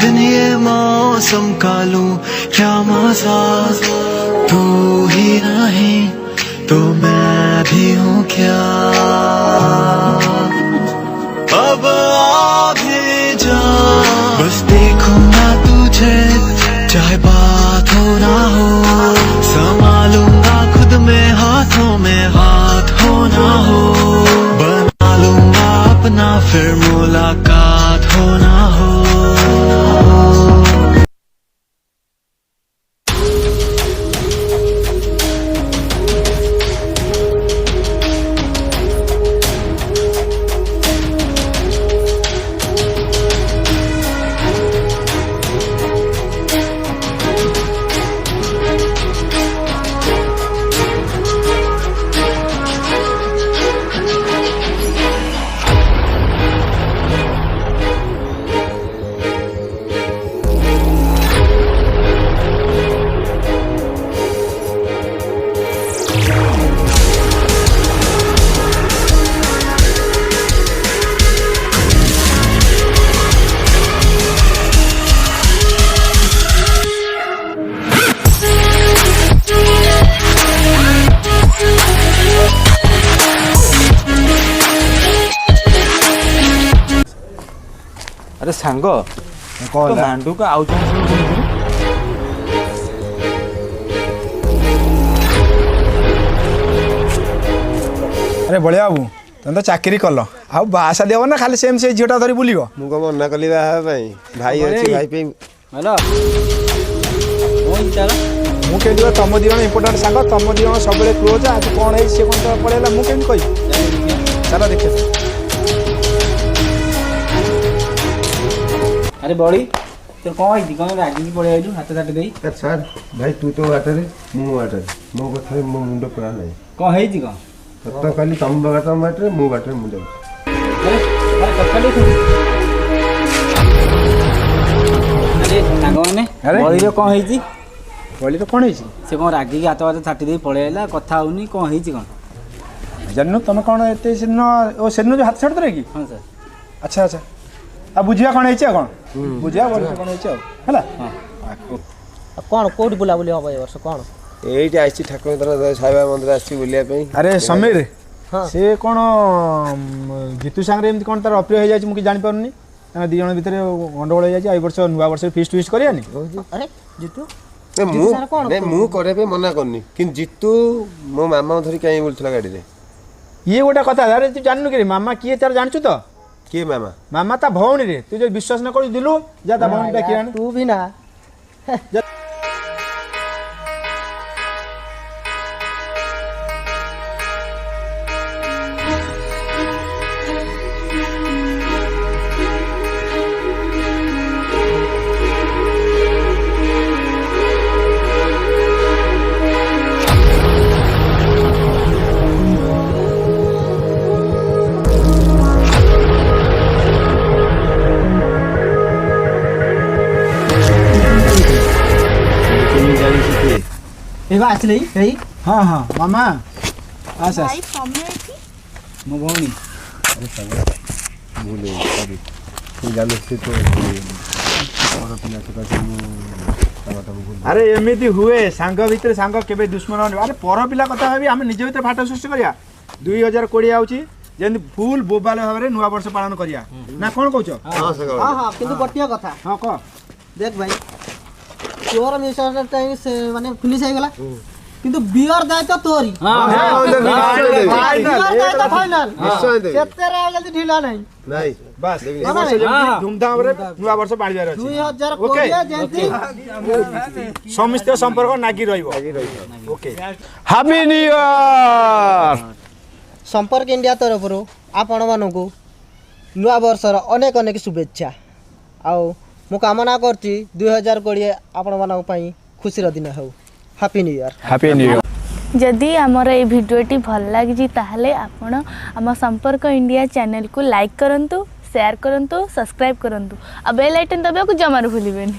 दिन ये मौसम का लूं क्या मजा, तू ही नहीं तो मैं भी हूँ क्या। अब आ भी जा, बस देखूंगा तुझे चाहे बात हो ना हो, संभालूंगा खुद में हाथों में हाथ हो ना हो, बना लूंगा अपना फिर मुलाकात हो ना हो। अरे सांग तो मांडू का आउ अरे बड़िया बाबू तुम तो चाकरी कल आ बासा देव ना खाली सेम से झीटा धरी बुल मुझे मना कली भाई अच्छी भाई पे हेलो मुझे तुम दी इंपोर्टाट सांग तुम दी सब क्लोज आज कौन है सी कौन पड़ेगा मुझे कही चलो देखिए। अरे बड़ी तो कौन है कौन रागी पड़े आइलु हाथ काट देई सर भाई तू तो बाटरे मु बाटरे मो कथा मो मुंड पूरा नहीं कौन है जी कौन तो खाली तुम बाटा बाटरे मु बाटरे मुंड अरे कथा देखो अरे सांगने बड़ी रे कौन है जी बड़ी तो कौन है से कौन रागी के हाथ हाथ छाटी दे पड़े आइला कथा होनी कौन है जी कौन जाननु तुम कौन एते सिन ओ सिन जो हाथ छाड़ दे की हां सर अच्छा अच्छा आ बुझिया कौन है कौन बुझिया बोल कौन है हैला कौन कोठी बुला बुली हो ए वर्ष कौन एठी आसी ठाकुर दर साईबा मंदिर आसी बुलिया पे। अरे समीर से कौन जीतू सांगरे एमती कौन तार अप्रिय हो जाय मुझे जानि पारुनी दी जण भितर गंडगोल हो जाय ए वर्ष नुवा वर्ष फीस्ट फीस्ट करियानी। अरे जीतू नहीं मु करे पे मना करनी कि जीतू मो मामा धरी कहीं बोलथला गाड़ी रे ये गोटा कथा अरे तू जाननु के मामा किए तार जानछु तो के मामा मामा ता भौणी रे तू जो विश्वास न करू दिलु जा ता भौणी डाकी आन तू भी ना एबा आसले हे हां हां मामा आस भाई फॉर्म में थी मो भौणी अरे संग बोले सॉरी तू जानो से तो और पिला के अरे एमिति हुए सांग भितर सांग केबे दुश्मन अरे पर पिला कथा भाबी हम निज भितर फाट सृष्टि करिया 2020 आउची जेन फुल बोबाल भाबरे नुवा वर्ष पालन करिया ना कोन कहछ। हां संग हां किंतु गोटिया कथा हां क देख भाई तोर मिसर टाइम से माने फिनिश हो गला किंतु बियर दायित्व तोरी फाइनल सेतेरे जल्दी ढिला नहीं नहीं बस धूमधाम रे नुवा वर्ष बाळिबार अछि 2020 जेंती समस्त संपर्क नागी रहिबो ओके हैप्पी न्यू ईयर संपर्क इंडिया तरफ आपण मानकु नुआ वर्षर अनेक अनेक शुभेच्छा आउ मु कामना करची 2020 आपण मानक पई खुशीर दिन हो happy new year happy new year. जदि आमर ये भिडियोटी भल लगी ताहले आपण आम संपर्क इंडिया चैनल को लाइक करंतु शेयर करंतु सब्सक्राइब करंतु आ बेल आइकन दबाको जमार भूलिबेनी।